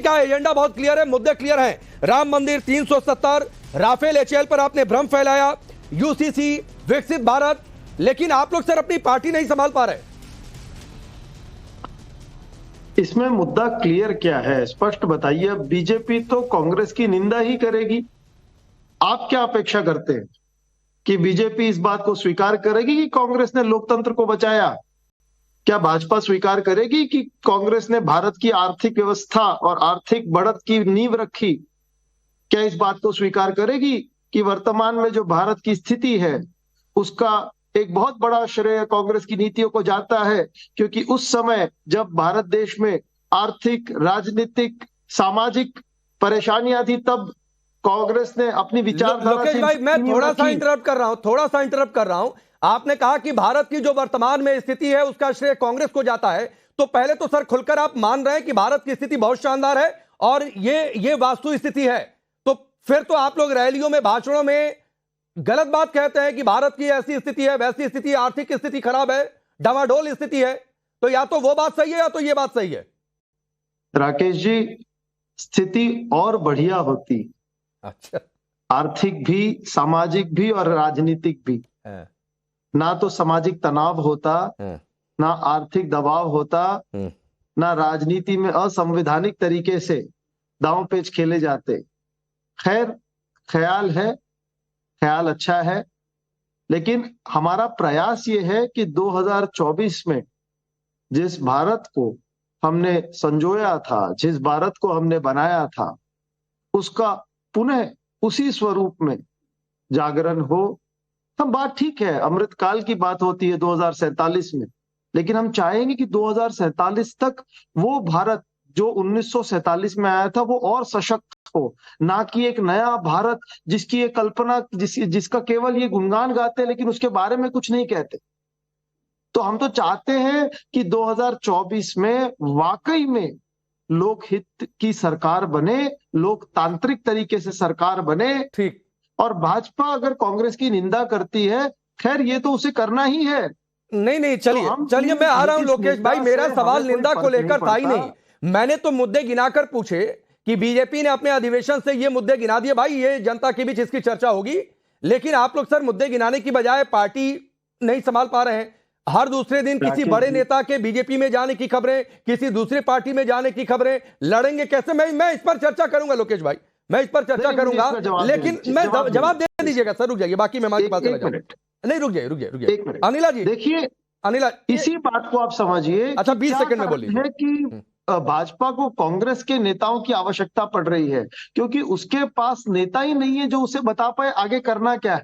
का एजेंडा बहुत क्लियर है, मुद्दे क्लियर हैं। राम मंदिर, 370, राफेल एचएएल पर आपने भ्रम फैलाया, यूसीसी, विकसित भारत, लेकिन आप लोग सर अपनी पार्टी नहीं संभाल पा रहे। इसमें मुद्दा क्लियर क्या है, स्पष्ट बताइए। बीजेपी तो कांग्रेस की निंदा ही करेगी। आप क्या अपेक्षा करते हैं कि बीजेपी इस बात को स्वीकार करेगी कि कांग्रेस ने लोकतंत्र को बचाया? क्या भाजपा स्वीकार करेगी कि कांग्रेस ने भारत की आर्थिक व्यवस्था और आर्थिक बढ़त की नींव रखी? क्या इस बात को स्वीकार करेगी कि वर्तमान में जो भारत की स्थिति है उसका एक बहुत बड़ा श्रेय कांग्रेस की नीतियों को जाता है? क्योंकि उस समय जब भारत देश में आर्थिक, राजनीतिक, सामाजिक परेशानियां थी, तब कांग्रेस ने अपनी विचारधारा लोकेश भाई, मैं थोड़ा सा इंटरप्ट कर रहा हूं। आपने कहा कि भारत की जो वर्तमान में स्थिति है उसका श्रेय कांग्रेस को जाता है, तो पहले तो सर खुलकर आप मान रहे हैं कि भारत की स्थिति बहुत शानदार है और ये वास्तु स्थिति है, तो फिर तो आप लोग रैलियों में, भाषणों में गलत बात कहते हैं कि भारत की ऐसी स्थिति है, वैसी स्थिति, आर्थिक स्थिति खराब है, डवाडोल स्थिति है। तो या तो वो बात सही है या तो ये बात सही है। राकेश जी, स्थिति और बढ़िया होती। अच्छा, आर्थिक भी, सामाजिक भी और राजनीतिक भी। ना तो सामाजिक तनाव होता, ना आर्थिक दबाव होता, ना राजनीति में असंवैधानिक तरीके से दांव पेच खेले जाते। खैर, ख्याल है, ख्याल अच्छा है, लेकिन हमारा प्रयास ये है कि 2024 में जिस भारत को हमने संजोया था, जिस भारत को हमने बनाया था, उसका पुनः उसी स्वरूप में जागरण हो। हम बात ठीक है, अमृतकाल की बात होती है 2047 में, लेकिन हम चाहेंगे कि 2047 तक वो भारत जो 1947 में आया था वो और सशक्त हो, ना कि एक नया भारत जिसकी एक कल्पना, जिसका केवल ये गुणगान गाते हैं लेकिन उसके बारे में कुछ नहीं कहते। तो हम तो चाहते हैं कि 2024 में वाकई में लोकहित की सरकार बने, लोकतांत्रिक तरीके से सरकार बने। ठीक। और भाजपा अगर कांग्रेस की निंदा करती है, खैर ये तो उसे करना ही है। नहीं, चलिए मैं आ रहा हूं लोकेश भाई, मेरा सवाल निंदा को लेकर था ही नहीं। मैंने तो मुद्दे गिनाकर पूछे कि बीजेपी ने अपने अधिवेशन से ये मुद्दे गिना दिए, भाई ये जनता के बीच इसकी चर्चा होगी, लेकिन आप लोग सर मुद्दे गिनाने की बजाय पार्टी नहीं संभाल पा रहे हैं। हर दूसरे दिन किसी बड़े नेता के बीजेपी में जाने की खबरें, किसी दूसरी पार्टी में जाने की खबरें, लड़ेंगे कैसे? मैं इस पर चर्चा करूंगा लोकेश भाई, मैं इस पर चर्चा करूंगा, लेकिन मैं जवाब दे दीजिएगा सर, रुक जाइए, बाकी मैं के पास चला जाऊंगा। नहीं, रुक जाइए अनिला जी। देखिए, अनिला, इसी बात को आप समझिए। अच्छा, 20 सेकंड में बोलिए। है कि भाजपा को कांग्रेस के नेताओं की आवश्यकता पड़ रही है, क्योंकि उसके पास नेता ही नहीं है जो उसे बता पाए आगे करना क्या है।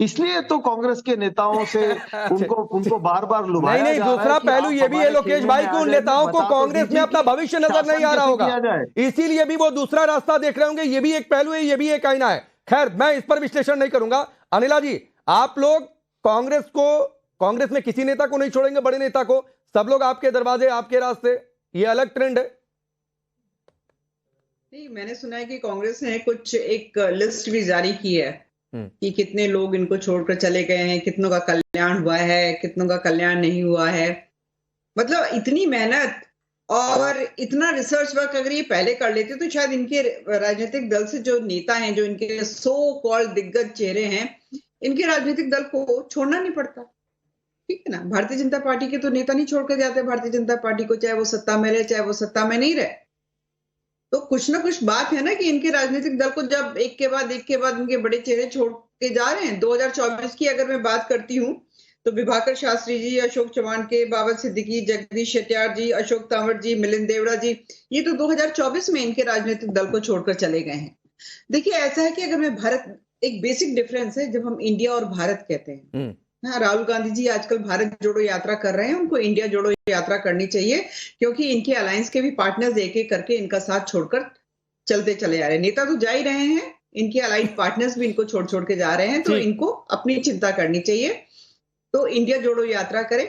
इसलिए तो कांग्रेस के नेताओं से उनको बार बार लुभाया नहीं, दूसरा पहलू ये भी है लोकेश भाई कि उन नेताओं को कांग्रेस में अपना भविष्य नजर नहीं आ रहा होगा, इसीलिए भी वो दूसरा रास्ता देख रहे होंगे। ये भी एक पहलू है, ये भी एक आईना है। खैर, मैं इस पर विश्लेषण नहीं करूंगा। अनिला जी, आप लोग कांग्रेस में किसी नेता को नहीं छोड़ेंगे, बड़े नेता को, सब लोग आपके दरवाजे, आपके रास्ते, ये अलग ट्रेंड है। नहीं, मैंने सुना है कि कांग्रेस ने कुछ एक लिस्ट भी जारी की है कि कितने लोग इनको छोड़कर चले गए हैं, कितनों का कल्याण हुआ है, कितनों का कल्याण नहीं हुआ है। मतलब इतनी मेहनत और इतना रिसर्च वर्क अगर ये पहले कर लेते तो शायद इनके राजनीतिक दल से जो नेता हैं, जो इनके सो कॉल्ड दिग्गज चेहरे हैं, इनके राजनीतिक दल को छोड़ना नहीं पड़ता। ठीक है ना? भारतीय जनता पार्टी के तो नेता नहीं छोड़कर जाते भारतीय जनता पार्टी को, चाहे वो सत्ता में रहे, चाहे वो सत्ता में नहीं रहे। तो कुछ ना कुछ बात है ना कि इनके राजनीतिक दल को जब एक के बाद इनके बड़े चेहरे छोड़ के जा रहे हैं। 2024 की अगर मैं बात करती हूँ तो विभाकर शास्त्री जी, अशोक चौहान के, बाबा सिद्दीकी, जगदीश शेट्टियार जी, अशोक तंवर जी, मिलिंद देवड़ा जी, ये तो 2024 में इनके राजनीतिक दल को छोड़कर चले गए हैं। देखिए, ऐसा है कि अगर मैं भारत, एक बेसिक डिफरेंस है जब हम इंडिया और भारत कहते हैं। हाँ, राहुल गांधी जी आजकल भारत जोड़ो यात्रा कर रहे हैं, उनको इंडिया जोड़ो यात्रा करनी चाहिए, क्योंकि इनके अलायंस के भी पार्टनर्स एक एक करके इनका साथ छोड़कर चलते चले जा रहे हैं। नेता तो जा ही रहे हैं, इनके अलाइंस पार्टनर्स भी इनको छोड़ के जा रहे हैं, तो इनको अपनी चिंता करनी चाहिए। तो इंडिया जोड़ो यात्रा करें।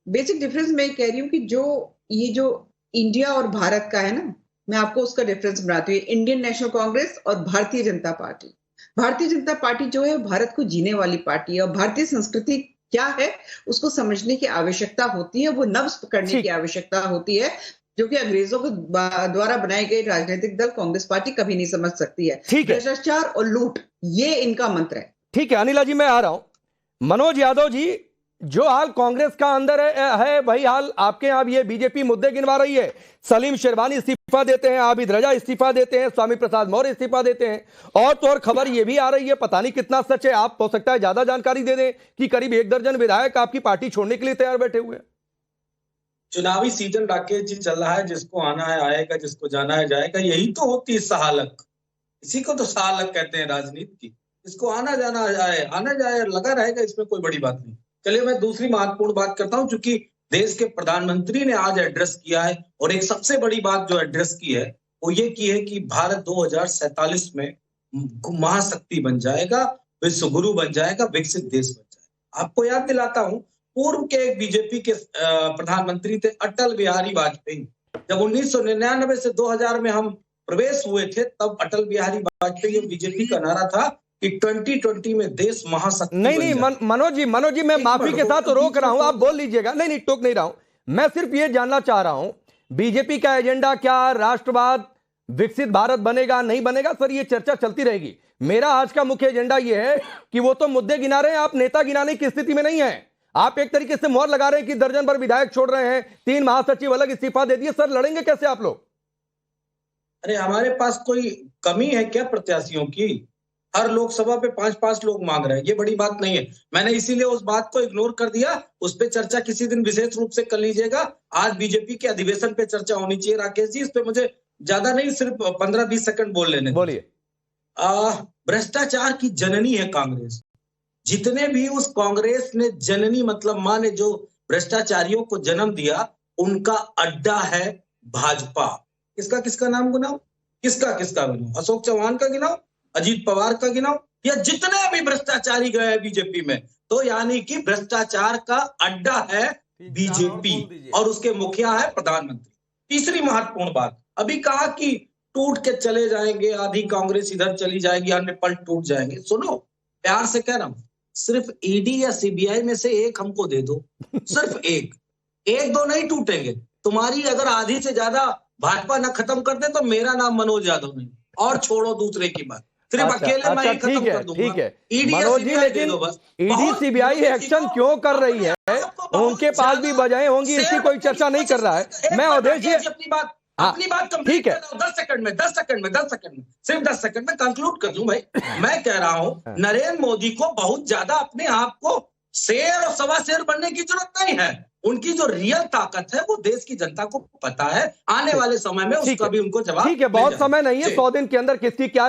बेसिक डिफरेंस मैं कह रही हूँ कि जो इंडिया और भारत का है ना, मैं आपको उसका डिफरेंस बनाती हूँ। इंडियन नेशनल कांग्रेस और भारतीय जनता पार्टी। भारतीय जनता पार्टी जो है भारत को जीने वाली पार्टी है, और भारतीय संस्कृति क्या है उसको समझने की आवश्यकता होती है, वो नब्ज पकड़ने की आवश्यकता होती है। जो कि अंग्रेजों के द्वारा बनाई गई राजनीतिक दल कांग्रेस पार्टी कभी नहीं समझ सकती है। भ्रष्टाचार और लूट, ये इनका मंत्र है। ठीक है अनिला जी, मैं आ रहा हूं। मनोज यादव जी, जो हाल कांग्रेस का अंदर है वही हाल आपके यहां भी है। बीजेपी मुद्दे गिनवा रही है। सलीम शेरवानी इस्तीफा देते हैं, आबिद रजा इस्तीफा देते हैं, स्वामी प्रसाद मौर्य इस्तीफा देते हैं। और तो और खबर यह भी आ रही है, पता नहीं कितना सच है, आप हो सकता है ज्यादा जानकारी दे दें, कि करीब 1 दर्जन विधायक आपकी पार्टी छोड़ने के लिए तैयार बैठे हुए हैं। चुनावी सीजन राकेश जी चल रहा है, जिसको आना है आएगा, जिसको जाना है जाएगा। यही तो होती है सहालक, इसी को तो सहालक कहते हैं राजनीति की। इसको आना जाना आना जाए लगा रहेगा, इसमें कोई बड़ी बात नहीं। चलिए मैं दूसरी महत्वपूर्ण बात करता हूं, चूंकि देश के प्रधानमंत्री ने आज एड्रेस किया है, और एक सबसे बड़ी बात जो एड्रेस की है वो ये की है कि भारत 2047 में महाशक्ति बन जाएगा, विश्व गुरु बन जाएगा, विकसित देश बन जाएगा। आपको याद दिलाता हूं, पूर्व के एक बीजेपी के प्रधानमंत्री थे अटल बिहारी वाजपेयी। जब 1999 से 2000 में हम प्रवेश हुए थे, तब अटल बिहारी वाजपेयी और बीजेपी का नारा था कि 2020 में देश महाशक्ति नहीं मनोज जी मैं माफी के साथ रोक रहा हूं, आप बोल लीजिएगा। नहीं टोक नहीं रहा हूं, मैं सिर्फ ये जानना चाह रहा हूं बीजेपी का एजेंडा क्या, राष्ट्रवाद, विकसित भारत बनेगा नहीं बनेगा? सर ये चर्चा चलती रहेगी। मेरा आज का मुख्य एजेंडा ये है कि वो तो मुद्दे गिना रहे हैं, आप नेता गिनाने की स्थिति में नहीं है। आप एक तरीके से मोहर लगा रहे हैं कि दर्जन भर विधायक छोड़ रहे हैं, 3 महासचिव अलग इस्तीफा दे दिए। सर लड़ेंगे कैसे आप लोग? अरे हमारे पास कोई कमी है क्या प्रत्याशियों की? हर लोकसभा पे 5-5 लोग मांग रहे हैं, ये बड़ी बात नहीं है। मैंने इसीलिए उस बात को इग्नोर कर दिया। उस पे चर्चा किसी दिन विशेष रूप से कर लीजिएगा। आज बीजेपी के अधिवेशन पे चर्चा होनी चाहिए राकेश जी। इस पे मुझे ज्यादा नहीं, सिर्फ 15-20 सेकंड बोल लेने। बोलिए। भ्रष्टाचार की जननी है कांग्रेस। जितने भी उस कांग्रेस ने जननी मतलब मां ने जो भ्रष्टाचारियों को जन्म दिया, उनका अड्डा है भाजपा। किसका नाम गिनाओ, किसका गिनाओ? अशोक चौहान का गिनाओ, अजीत पवार का गिनाओ, या जितने भी भ्रष्टाचारी गए हैं बीजेपी में, तो यानी कि भ्रष्टाचार का अड्डा है बीजेपी, और उसके मुखिया है प्रधानमंत्री। तीसरी महत्वपूर्ण बात, अभी कहा कि टूट के चले जाएंगे, आधी कांग्रेस इधर चली जाएगी, अन्य पल टूट जाएंगे। सुनो, प्यार से कह रहा हूं, सिर्फ ईडी या सीबीआई में से एक हमको दे दो, सिर्फ एक 2 नहीं टूटेंगे। तुम्हारी अगर आधी से ज्यादा भाजपा न खत्म कर दे तो मेरा नाम मनोज यादव नहीं, और छोड़ो दूसरे की बात, सिर्फ अकेले मैं खत्म कर दूंगा। ठीक है मनोज जी, लेकिन ईडी सीबीआई एक्शन क्यों कर रही है? उनके पास भी वजह होंगी, इसकी कोई चर्चा नहीं कर रहा है। मैं अवधेश जी अपनी बात कंप्लीट कर रहा हूं। 10 सेकंड में सिर्फ 10 सेकंड में कंक्लूड कर दूं भाई। मैं कह रहा हूं नरेंद्र मोदी को बहुत ज्यादा अपने आप को शेर और सवा शेर बनने की जरूरत नहीं है। उनकी जो रियल ताकत है वो देश की जनता को पता है। आने वाले समय में उसका भी उनको जवाब। ठीक है, बहुत समय नहीं है, 100 दिन के अंदर किसकी क्या